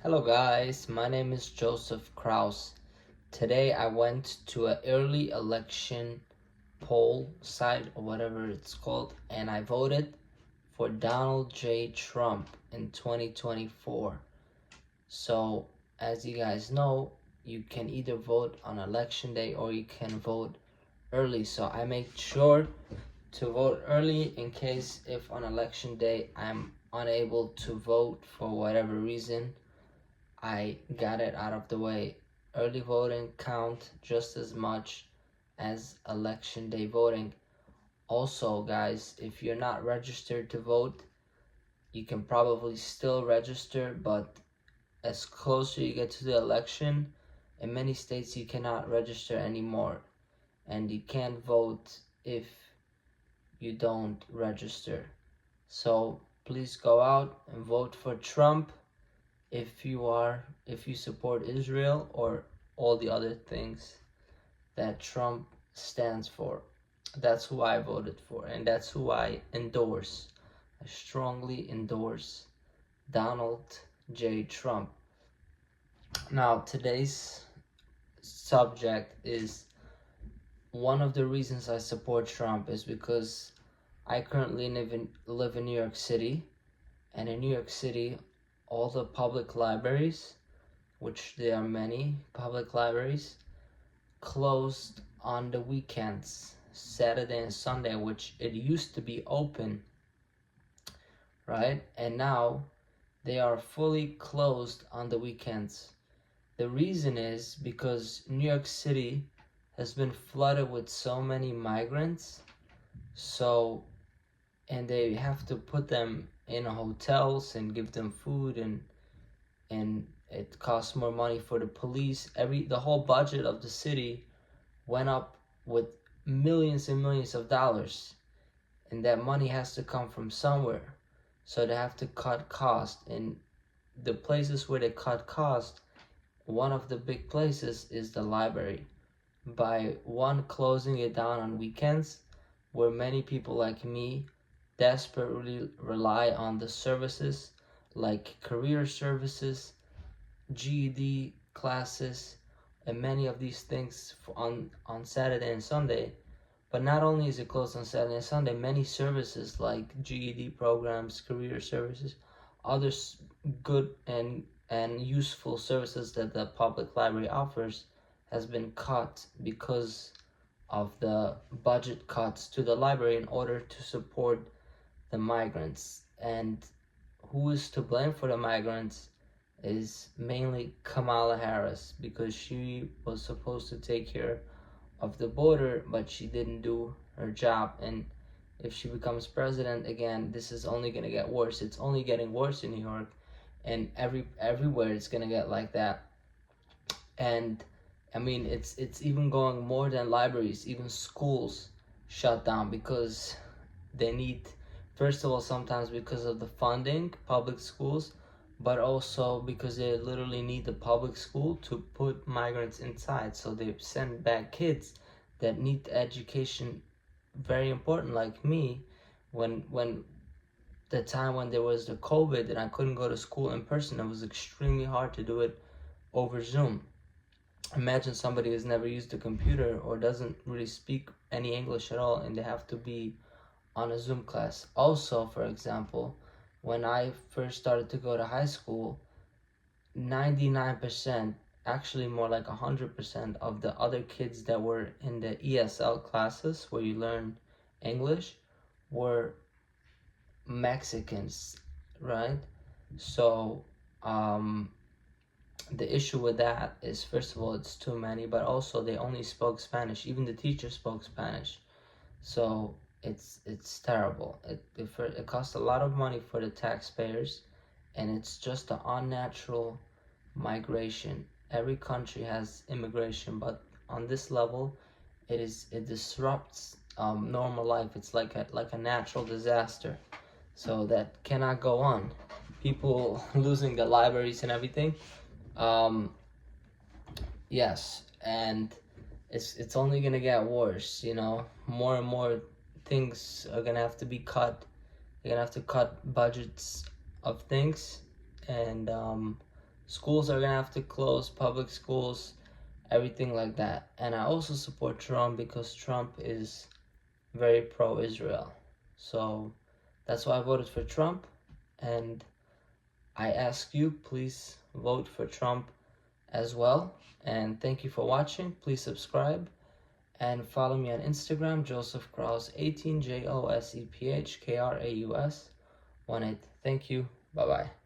Hello guys, my name is Joseph Kraus. Today I went to an early election poll site or whatever it's called, and I voted for Donald J. Trump in 2024. So as you guys know, you can either vote on election day or you can vote early. So I made sure to vote early in case if on election day I'm unable to vote for whatever reason. I got it out of the way. Early voting count just as much as election day voting. Also, guys, if you're not registered to vote, you can probably still register, but as closer you get to the election, in many states you cannot register anymore, and you can't vote if you don't register. So please go out and vote for Trump if you support Israel or all the other things that Trump stands for. That's who I voted for, and that's who I endorse. I strongly endorse Donald J. Trump. Now, today's subject is one of the reasons I support Trump is because I currently live in New York City, and in New York City, all the public libraries, which there are many public libraries, closed on the weekends, Saturday and Sunday, which it used to be open, right? And now they are fully closed on the weekends. The reason is because New York City has been flooded with so many migrants, and they have to put them in hotels and give them food, and it costs more money for the police. The whole budget of the city went up with millions and millions of dollars, and that money has to come from somewhere. So they have to cut cost, and the places where they cut cost, one of the big places is the library. By one closing it down on weekends, where many people like me desperately rely on the services like career services, GED classes, and many of these things on Saturday and Sunday. But not only is it closed on Saturday and Sunday, many services like GED programs, career services, other good and useful services that the public library offers has been cut because of the budget cuts to the library in order to support the migrants. And who is to blame for the migrants is mainly Kamala Harris, because she was supposed to take care of the border, but she didn't do her job. And if she becomes president again, this is only going to get worse. It's only getting worse in New York, and everywhere it's going to get like that. And I mean, it's even going more than libraries. Even schools shut down because they need, first of all, sometimes because of the funding, public schools, but also because they literally need the public school to put migrants inside. So they send back kids that need education, very important, like me. When the time when there was the COVID and I couldn't go to school in person, it was extremely hard to do it over Zoom. Imagine somebody who's never used a computer or doesn't really speak any English at all, and they have to be on a Zoom class. Also, for example, when I first started to go to high school, 99%, actually more like 100% of the other kids that were in the ESL classes where you learn English were Mexicans, right? So, the issue with that is, first of all, it's too many, but also they only spoke Spanish. Even the teacher spoke Spanish. So it's terrible. It costs a lot of money for the taxpayers, and it's just an unnatural migration. Every country has immigration, but on this level, it disrupts normal life. It's like a natural disaster. So that cannot go on. People losing the libraries and everything. Yes, and it's only gonna get worse. More and more things are gonna have to be cut. They're gonna have to cut budgets of things, and Schools are gonna have to close, public schools, everything like that. And I also support Trump because Trump is very pro-Israel. So that's why I voted for Trump. And I ask you, please vote for Trump as well. And thank you for watching. Please subscribe and follow me on Instagram, Joseph Kraus 18, JOSEPHKRAUS 18. Thank you. Bye bye.